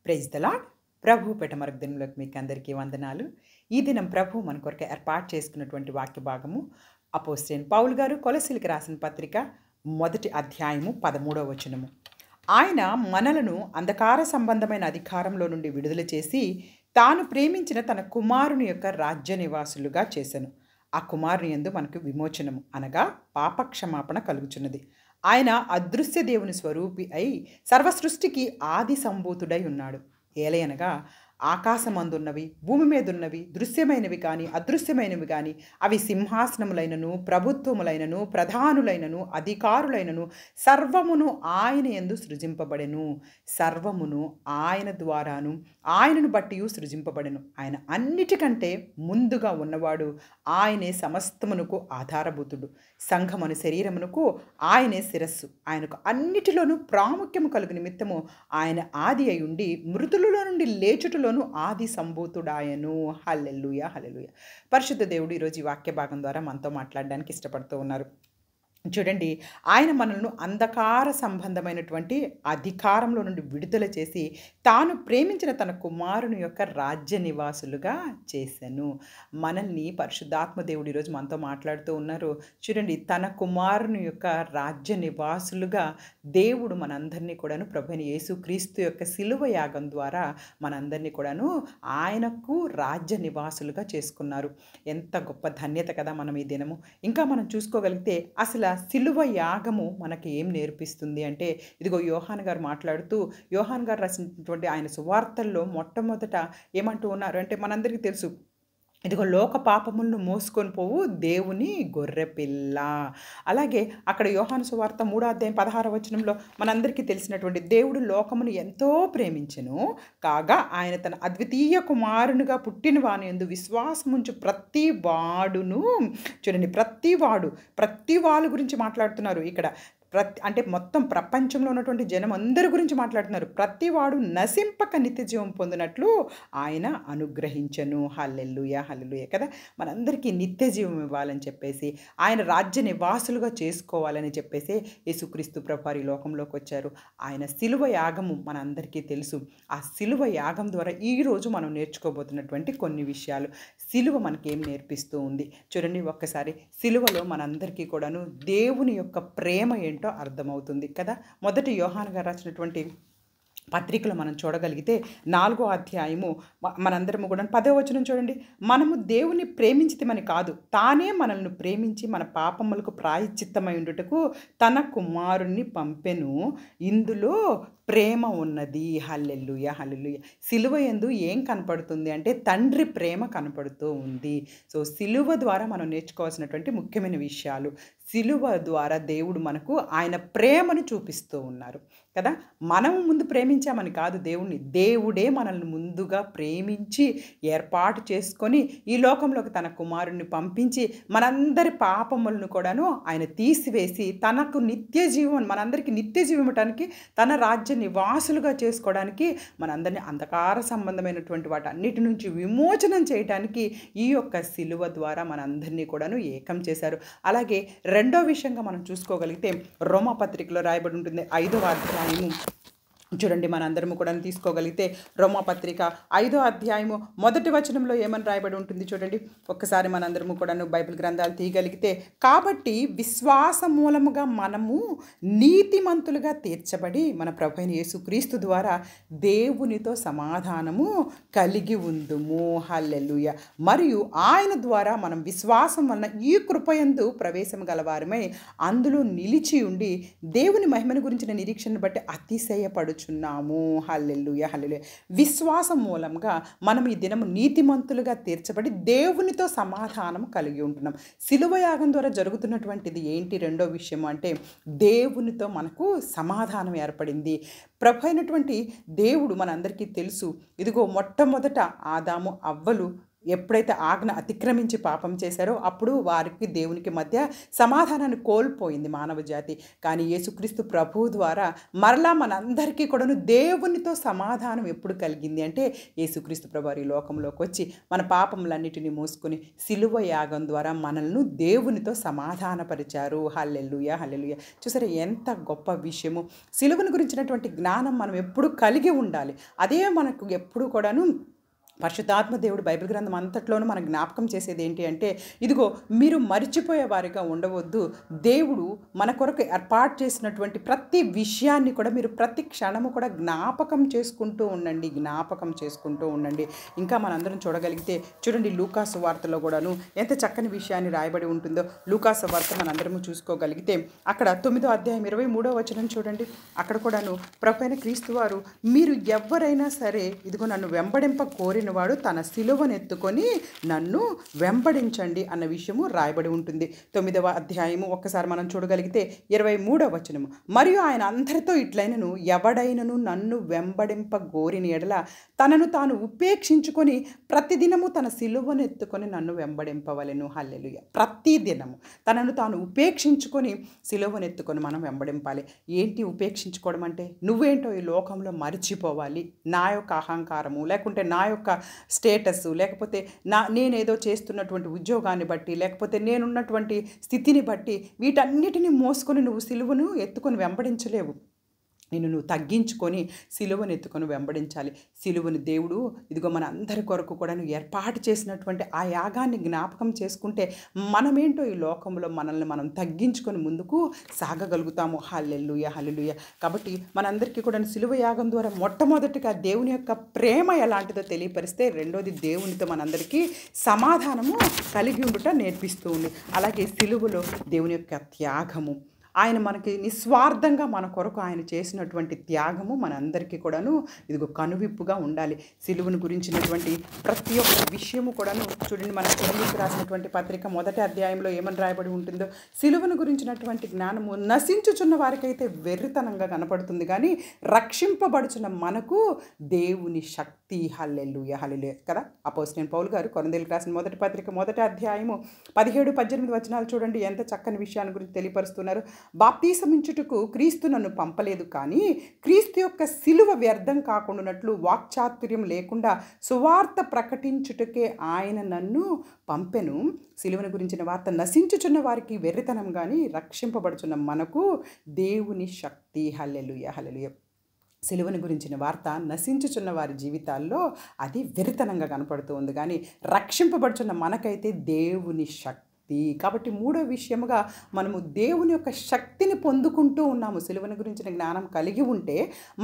Praise the Lord. ప్రభు పెట్టమరకు దినంలోకి మీకు అందరికీ వందనాలు. ఈ దినం ప్రభు మన కొరకు ఏర్పాటు చేసుకున్నటువంటి వాక్య భాగము అపోస్తలుడైన పౌలు గారు కొలస్సీలకు రాసిన పత్రిక 1వ అధ్యాయము 13వ వచనము. ఆయన మనలను అంధకార సంబంధమైన అధికారంలో నుండి విడుదల చేసి తాను ప్రేమించిన తన కుమారుని యొక్క రాజ్య నివాసులుగా చేసెను. ఆ కుమారుని యందు మనకు విమోచనము అనగా పాపక్షమాపణ కలుగుచున్నది. ఆయన అదృశ్య దేవుని స్వరూపి అయి సర్వసృష్టికి ఆది సంభూతుడై ఉన్నాడు. ఏలయనగా ఆకాశమందున్నవి, భూమి మీదున్నవి, దృశ్యమైనవి కానీ అదృశ్యమైనవి కానీ, అవి సింహాసనములైనను, ప్రభుత్వములైనను, ప్రధానులైనను, అధికారులైనను సర్వమును ఆయన యందు సృజింపబడెను. సర్వమును ఆయన ద్వారాను ఆయనను బట్టి సృజింపబడెను. ఆయన అన్నిటికంటే ముందుగా ఉన్నవాడు. ఆయనే సమస్తమునకు ఆధారభూతుడు. సంఘమను శరీరమునకు ఆయనే శిరస్సు. ఆయనకు అన్నిటిలోనూ ప్రాముఖ్యము కలుగు నిమిత్తము ఆయన ఆది అయి ఉండి మృతులలో నుండి లేచుటలోను ఆది సంభూతుడాయను. హల్లెలూయా, హల్లెలూయా. పరిశుద్ధ దేవుడు ఈరోజు ఈ వాక్య భాగం ద్వారా మనతో మాట్లాడడానికి ఇష్టపడుతూ ఉన్నారు. చూడండి, ఆయన మనల్ని అంధకార సంబంధమైనటువంటి అధికారంలో నుండి విడుదల చేసి తాను ప్రేమించిన తన కుమారుని యొక్క రాజ్య నివాసులుగా చేశాను. మనల్ని పరిశుద్ధాత్మ దేవుడు ఈరోజు మనతో మాట్లాడుతూ ఉన్నారు. చూడండి, తన కుమారుని యొక్క రాజ్య నివాసులుగా దేవుడు మనందరినీ కూడాను ప్రభువైన యేసుక్రీస్తు యొక్క శిలువ యాగం ద్వారా మనందరినీ కూడాను ఆయనకు రాజ్య నివాసులుగా చేసుకున్నారు. ఎంత గొప్ప ధన్యత కదా మనం ఈ దినము. ఇంకా మనం చూసుకోగలిగితే అసలు శిలువ యాగము మనకి ఏం నేర్పిస్తుంది అంటే, ఇదిగో యోహాను గారు మాట్లాడుతూ, యోహాను గారు రాసినటువంటి ఆయన సువార్తల్లో మొట్టమొదట ఏమంటూ ఉన్నారు అంటే, మనందరికీ తెలుసు, ఇదిగో లోక పాపములను మోసుకొని పోవు దేవుని గొర్రెపిల్ల. అలాగే అక్కడ యోహాను సువార్త 3వ అధ్యాయం 16వ వచనంలో మనందరికీ తెలిసినటువంటి, దేవుడు లోకమును ఎంతో ప్రేమించెను కాగా ఆయన తన అద్వితీయ కుమారునిగా పుట్టిన వాని యందు విశ్వాసముంచు ప్రతి వాడును, చూడండి, ప్రతి వాళ్ళ గురించి మాట్లాడుతున్నారు ఇక్కడ. అంటే మొత్తం ప్రపంచంలో ఉన్నటువంటి జనం అందరి గురించి మాట్లాడుతున్నారు. ప్రతివాడు నశింపక నిత్య జీవం పొందినట్లు ఆయన అనుగ్రహించను. హల్లెలూయా, హల్లెలూయా కదా. మనందరికీ నిత్య జీవం ఇవ్వాలని చెప్పేసి, ఆయన రాజ్య నివాసులుగా చేసుకోవాలని చెప్పేసి యేసుక్రీస్తు ప్రభువారు ఈ లోకంలోకి వచ్చారు. ఆయన శిలువ యాగము మనందరికీ తెలుసు. ఆ శిలువ యాగం ద్వారా ఈరోజు మనం నేర్చుకోబోతున్నటువంటి కొన్ని విషయాలు. శిలువ మనకేం నేర్పిస్తూ ఉంది చూడండి. ఒక్కసారి శిలువలో మనందరికీ కూడాను దేవుని యొక్క ప్రేమ ఏంటో అర్థమవుతుంది కదా. మొదటి యోహాను గారు రాసినటువంటి పత్రికలో మనం చూడగలిగితే 4వ అధ్యాయము మనందరము కూడా 10వ వచనం చూడండి. మనము దేవుని ప్రేమించితమని కాదు, తానే మనల్ని ప్రేమించి మన పాపములకు ప్రాయశ్చిత్తమై ఉండుటకు తన కుమారుణ్ణి పంపెను. ఇందులో ప్రేమ ఉన్నది. హల్లెలూయా, హల్లెలూయా. సిలువ యందు ఏం కనపడుతుంది అంటే తండ్రి ప్రేమ కనపడుతూ ఉంది. సో సిలువ ద్వారా మనం నేర్చుకోవాల్సినటువంటి ముఖ్యమైన విషయాలు. సిలువ ద్వారా దేవుడు మనకు ఆయన ప్రేమను చూపిస్తూ ఉన్నారు కదా. మనం ముందు ప్రేమించామని కాదు దేవుణ్ణి, దేవుడే మనల్ని ముందుగా ప్రేమించి ఏర్పాటు చేసుకొని ఈ లోకంలోకి తన కుమారుణ్ణి పంపించి మనందరి పాపములను కూడాను ఆయన తీసివేసి తనకు నిత్య జీవం, మనందరికీ నిత్య జీవం ఇవ్వటానికి, తన రాజ్య నివాసులుగా చేసుకోవడానికి, మనందరినీ అంధకార సంబంధమైనటువంటి వాటన్నిటి నుంచి విమోచనం చేయడానికి ఈ యొక్క సిలువ ద్వారా మనందరినీ కూడాను ఏకం చేశారు. అలాగే రెండో విషయంగా మనం చూసుకోగలిగితే రోమా పత్రికలో రాయబడి ఉంటుంది 5వ అధ్యాయము. చూడండి, మనందరము కూడా తీసుకోగలిగితే రోమాపత్రిక 5వ అధ్యాయము 1వ వచనంలో ఏమని రాయబడి ఉంటుంది చూడండి. ఒక్కసారి మనందరము కూడా బైబిల్ గ్రంథాలు తీయగలిగితే, కాబట్టి విశ్వాస మూలముగా మనము నీతిమంతులుగా తీర్చబడి మన ప్రభువైన యేసుక్రీస్తు ద్వారా దేవునితో సమాధానము కలిగి ఉందుము. హల్లెలూయా. మరియు ఆయన ద్వారా మనం విశ్వాసం వలన ఈ కృపయందు ప్రవేశం గలవారమై అందులో నిలిచి ఉండి దేవుని మహిమను గురించిన నిరీక్షను బట్టి అతిశయపడుచు చున్నాము. హల్లెలూయా, హల్లెలూయా. విశ్వాసం మూలంగా మనం ఈ దినము నీతిమంతులుగా తీర్చబడి దేవునితో సమాధానం కలిగి ఉంటున్నాం. శిలువ యాగం ద్వారా జరుగుతున్నటువంటిది ఏంటి? రెండో విషయం అంటే దేవునితో మనకు సమాధానం ఏర్పడింది. ప్రభు అయినటువంటి దేవుడు మనందరికీ తెలుసు. ఇదిగో మొట్టమొదట ఆదాము అవ్వలు ఎప్పుడైతే ఆజ్ఞ అతిక్రమించి పాపం చేశారో అప్పుడు వారికి దేవునికి మధ్య సమాధానాన్ని కోల్పోయింది మానవ జాతి. కానీ యేసుక్రీస్తు ప్రభువు ద్వారా మరలా మనందరికీ కూడాను దేవునితో సమాధానం ఎప్పుడు కలిగింది అంటే యేసుక్రీస్తు ప్రభువారు ఈ లోకంలోకి వచ్చి మన పాపములన్నిటినీ మోసుకొని సిలువ యాగం ద్వారా మనల్ని దేవునితో సమాధానపరిచారు. హల్లెలూయా, హల్లెలూయా. చూసారా ఎంత గొప్ప విషయము. సిలువను గురించినటువంటి జ్ఞానం మనం ఎప్పుడు కలిగి ఉండాలి. అదే మనకు ఎప్పుడు కూడాను పరిశుద్ధాత్మ దేవుడు బైబిల్ గ్రంథం అంతట్లోనూ మనకు జ్ఞాపకం చేసేది ఏంటి అంటే, ఇదిగో మీరు మరిచిపోయే వారిగా ఉండవద్దు. దేవుడు మన కొరకు ఏర్పాటు చేసినటువంటి ప్రతి విషయాన్ని కూడా మీరు ప్రతి క్షణము కూడా జ్ఞాపకం చేసుకుంటూ ఉండండి, జ్ఞాపకం చేసుకుంటూ ఉండండి. ఇంకా మనందరం చూడగలిగితే చూడండి, లూకాసు వార్తలో కూడాను ఎంత చక్కని విషయాన్ని రాయబడి ఉంటుందో. లూకాసు వార్త మనందరము చూసుకోగలిగితే అక్కడ 9వ అధ్యాయం 23వ వచనం చూడండి. అక్కడ కూడాను ప్రభువైన క్రీస్తు వారు, మీరు ఎవరైనా సరే ఇదిగో నన్ను వెంబడింప కోరిన వాడు తన సిలువను ఎత్తుకొని నన్ను వెంబడించండి అన్న విషయము రాయబడి ఉంటుంది. 9వ అధ్యాయము ఒక్కసారి మనం చూడగలిగితే 23వ వచనము, మరియు ఆయన అందరితో ఇట్లైనను, ఎవడైనను నన్ను వెంబడింప గోరిన ఎడల తనను తాను ఉపేక్షించుకొని ప్రతిదినము తన సిలువను ఎత్తుకొని నన్ను వెంబడింపవలెను. హల్లెలూయా. ప్రతిదినము తనను తాను ఉపేక్షించుకొని సిలువను ఎత్తుకొని మనం వెంబడింపాలి. ఏంటి ఉపేక్షించుకోవడం అంటే? నువ్వేంటో ఈ లోకంలో మరిచిపోవాలి. నా యొక్క అహంకారము, లేకుంటే నా యొక్క స్టేటస్, లేకపోతే నేనేదో చేస్తున్నటువంటి ఉద్యోగాన్ని బట్టి, లేకపోతే నేనున్నటువంటి స్థితిని బట్టి వీటన్నిటిని మోసుకొని నువ్వు సిలువను ఎత్తుకొని వెంబడించలేవు. నువ్వు తగ్గించుకొని సిలువను ఎత్తుకొని వెంబడించాలి. సిలువను దేవుడు ఇదిగో మన అందరి కొరకు కూడా ఏర్పాటు చేసినటువంటి ఆ యాగాన్ని జ్ఞాపకం చేసుకుంటే మనమేంటో ఈ లోకంలో మనల్ని మనం తగ్గించుకొని ముందుకు సాగగలుగుతాము. హల్లెలూయా, హల్లెలూయా. కాబట్టి మనందరికీ కూడా సిలువ యాగం ద్వారా మొట్టమొదటిగా దేవుని యొక్క ప్రేమ ఎలాంటిదో తెలియపరిస్తే, రెండోది దేవునితో మనందరికీ సమాధానము కలిగి ఉండుట నేర్పిస్తూ ఉంది. అలాగే సిలువలో దేవుని యొక్క త్యాగము, ఆయన మనకి నిస్వార్థంగా మన కొరకు ఆయన చేసినటువంటి త్యాగము మనందరికీ కూడాను ఇదిగో కనువిప్పుగా ఉండాలి. సిలువను గురించినటువంటి ప్రతి ఒక్క విషయము కూడాను చూడండి, మన కొరింథీయులకు రాసినటువంటి పత్రిక 1వ అధ్యాయంలో ఏమని రాయబడి ఉంటుందో, సిలువను గురించినటువంటి జ్ఞానము నశించుచున్న వారికైతే వెర్రితనంగా కనపడుతుంది, కానీ రక్షింపబడుచున్న మనకు దేవుని శక్తి. హల్లెలూయా, హల్లెలూయా కదా. అపోస్తలుడైన పౌలు గారు కొరింథీయులకు రాసిన మొదటి పత్రిక 1వ అధ్యాయము 17-18 వచనాలు చూడండి, ఎంత చక్కని విషయాన్ని గురించి తెలియపరుస్తున్నారు. బాప్తీసమిచ్చుటకు క్రీస్తు నన్ను పంపలేదు, కానీ క్రీస్తు యొక్క సిలువ వ్యర్థం కాకుండానట్లు వాక్చాతుర్యం లేకుండా సువార్త ప్రకటించుటకే ఆయన నన్ను పంపెను. సిలువను గురించిన వార్త నశించుచున్న వారికి వెర్రితనం, కానీ రక్షింపబడుచున్న మనకు దేవుని శక్తి. హల్లెలూయా, హల్లెలూయా. సిలువను గురించిన వార్త నశించుచున్న వారి జీవితాల్లో అది వెర్రితనంగా కనపడుతూ ఉంది, కానీ రక్షింపబడుచున్న మనకైతే దేవుని శక్తి. కాబట్టి మూడో విషయముగా మనము దేవుని యొక్క శక్తిని పొందుకుంటూ ఉన్నాము. సిలువను గురించిన జ్ఞానం కలిగి ఉంటే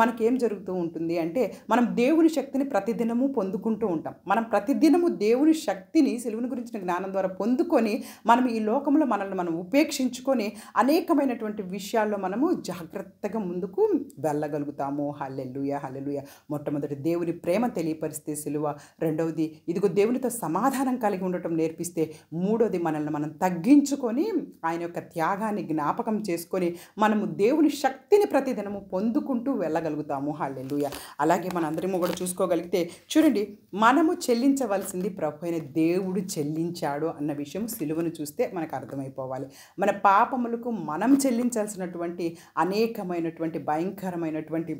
మనకేం జరుగుతూ ఉంటుంది అంటే, మనం దేవుని శక్తిని ప్రతిదినము పొందుకుంటూ ఉంటాం. మనం ప్రతిదినము దేవుని శక్తిని సిలువను గురించిన జ్ఞానం ద్వారా పొందుకొని మనం ఈ లోకంలో మనల్ని మనం ఉపేక్షించుకొని అనేకమైనటువంటి విషయాల్లో మనము జాగ్రత్తగా ముందుకు వెళ్ళగలుగుతాము. హల్లెలూయా, హల్లెలూయా. మొట్టమొదటి దేవుని ప్రేమ తెలియపరిస్తే సిలువ, రెండవది ఇదిగో దేవునితో సమాధానం కలిగి ఉండటం నేర్పిస్తే, మూడోది మనల్ని మనం తగ్గించుకొని ఆయన యొక్క త్యాగాన్ని జ్ఞాపకం చేసుకొని మనము దేవుని శక్తిని ప్రతిదినము పొందుకుంటూ వెళ్ళగలుగుతాము. హల్లెలూయా. అలాగే మనందరము కూడా చూసుకోగలిగితే చూడండి, మనము చెల్లించవలసింది ప్రభు అయిన దేవుడు చెల్లించాడు అన్న విషయం సిలువను చూస్తే మనకు అర్థమైపోవాలి. మన పాపములకు మనం చెల్లించాల్సినటువంటి అనేకమైనటువంటి భయంకరమైనటువంటి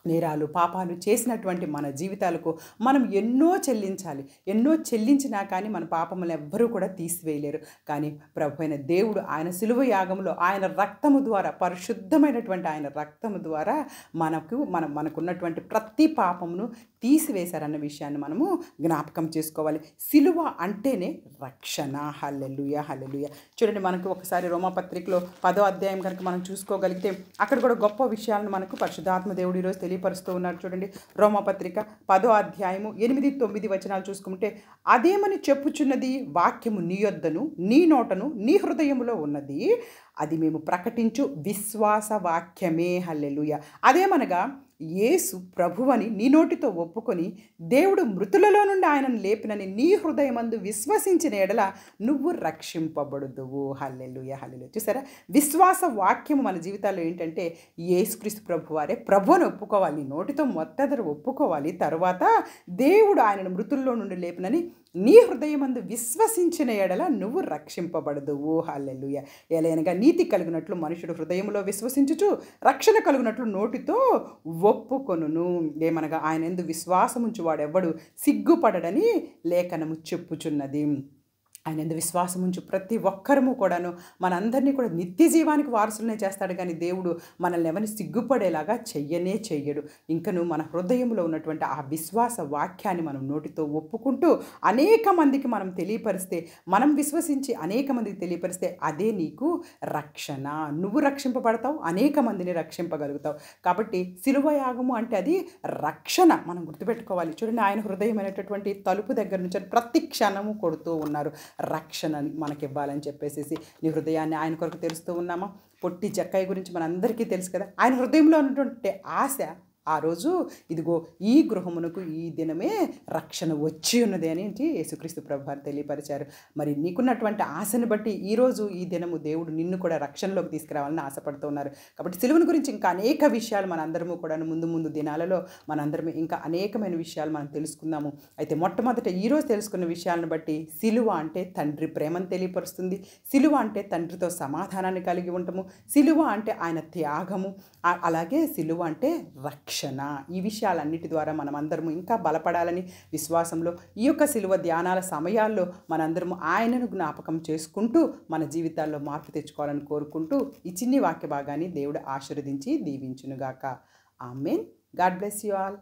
నేరాలు, పాపాలు చేసినటువంటి మన జీవితాలకు మనం ఎన్నో చెల్లించాలి. ఎన్నో చెల్లించినా కానీ మన పాపములు ఎవ్వరూ కూడా తీసివేయలేరు. కానీ ప్రభు అయిన దేవుడు ఆయన సిలువ యాగంలో ఆయన రక్తము ద్వారా, పరిశుద్ధమైనటువంటి ఆయన రక్తము ద్వారా మనకున్నటువంటి ప్రతి పాపమును తీసివేశారన్న విషయాన్ని మనము జ్ఞాపకం చేసుకోవాలి. సిలువ అంటేనే రక్షణ. హల్లెలూయా, హల్లెలూయా. చూడండి, మనకు ఒకసారి రోమాపత్రికలో 10వ అధ్యాయం కనుక మనం చూసుకోగలిగితే అక్కడ కూడా గొప్ప విషయాలను మనకు పరిశుద్ధాత్మ దేవుడు ఈరోజు తెలియపరుస్తూ ఉన్నారు. చూడండి, రోమాపత్రిక 10వ అధ్యాయము 8-9 వచనాలు చూసుకుంటే, అదేమని చెప్పుచున్నది, వాక్యము నీ యొద్దను నీ నోటను నీ హృదయములో ఉన్నది, అది మేము ప్రకటించు విశ్వాస వాక్యమే. హల్లెలూయా. అదేమనగా యేసు ప్రభువని నీ నోటితో ఒప్పుకొని దేవుడు మృతులలో నుండి ఆయనను లేపినని నీ హృదయమందు విశ్వసించిన ఎడల నువ్వు రక్షింపబడుదువు. హల్లెలూయా, హల్లెలూయా. చూసారా, విశ్వాస వాక్యము మన జీవితాల్లో ఏంటంటే యేసుక్రీస్తు ప్రభువారే ప్రభువుని ఒప్పుకోవాలి, నీ నోటితో మొట్టమొదట ఒప్పుకోవాలి. తర్వాత దేవుడు ఆయనను మృతుల్లో నుండి లేపినని నీ హృదయమందు విశ్వసించిన ఎడల నువ్వు రక్షింపబడదువు. హల్లెలూయా. ఎలయనగా నీతి కలిగినట్లు మనుషుడు హృదయంలో విశ్వసించుచు రక్షణ కలుగునట్లు నోటితో ఒప్పుకొనును. ఏమనగా ఆయన యందు విశ్వాసముంచు వాడెవ్వడు సిగ్గుపడడని లేఖనము చెప్పుచున్నది. ఆయన యందు విశ్వాసం ఉంచు ప్రతి ఒక్కరము కూడాను మనందరినీ కూడా నిత్య జీవానికి వారసులనే చేస్తాడు, కానీ దేవుడు మనల్ని ఎవరిని సిగ్గుపడేలాగా చెయ్యడు. ఇంకను మన హృదయంలో ఉన్నటువంటి ఆ విశ్వాస వాక్యాన్ని మనం నోటితో ఒప్పుకుంటూ అనేక మందికి మనం తెలియపరిస్తే, మనం విశ్వసించి అనేక మందికి తెలియపరిస్తే అదే నీకు రక్షణ. నువ్వు రక్షింపబడతావు, అనేక మందిని రక్షింపగలుగుతావు. కాబట్టి శిలువ యాగము అంటే అది రక్షణ. మనం గుర్తుపెట్టుకోవాలి. చూడండి, ఆయన హృదయం అనేటటువంటి తలుపు దగ్గర నుంచి ప్రతి క్షణము కొడుతూ ఉన్నారు, రక్షణ మనకి ఇవ్వాలని చెప్పేసి. నీ హృదయాన్ని ఆయన కొరకు తెరుస్తూ ఉన్నామా? పొట్టి జక్కయ్య గురించి మనందరికీ తెలుసు కదా. ఆయన హృదయంలో ఉన్నటువంటి ఆశ ఆ రోజు, ఇదిగో ఈ గృహమునకు ఈ దినమే రక్షణ వచ్చి ఉన్నది అని యేసుక్రీస్తు ప్రభువారు తెలియపరిచారు. మరి నీకున్నటువంటి ఆశను బట్టి ఈరోజు ఈ దినము దేవుడు నిన్ను కూడా రక్షణలోకి తీసుకురావాలని ఆశపడుతూ ఉన్నారు. కాబట్టి సిలువను గురించి ఇంకా అనేక విషయాలు మనందరము కూడా ముందు దినాలలో మనందరం ఇంకా అనేకమైన విషయాలు మనం తెలుసుకుందాము. అయితే మొట్టమొదట ఈరోజు తెలుసుకున్న విషయాలను బట్టి సిలువ అంటే తండ్రి ప్రేమను తెలియపరుస్తుంది. సిలువ అంటే తండ్రితో సమాధానాన్ని కలిగి ఉండటము. సిలువ అంటే ఆయన త్యాగము. అలాగే సిలువ అంటే రక్షణ. ఈ విషయాలన్నిటి ద్వారా మనమందరము ఇంకా బలపడాలని విశ్వాసంలో ఈ యొక్క సిలువ ధ్యానాల సమయాల్లో మనందరము ఆయనను జ్ఞాపకం చేసుకుంటూ మన జీవితాల్లో మార్పు తెచ్చుకోవాలని కోరుకుంటూ ఈ చిన్ని వాక్య భాగాన్ని దేవుడు ఆశీర్వదించి దీవించునుగాక. ఆమేన్. God bless you all.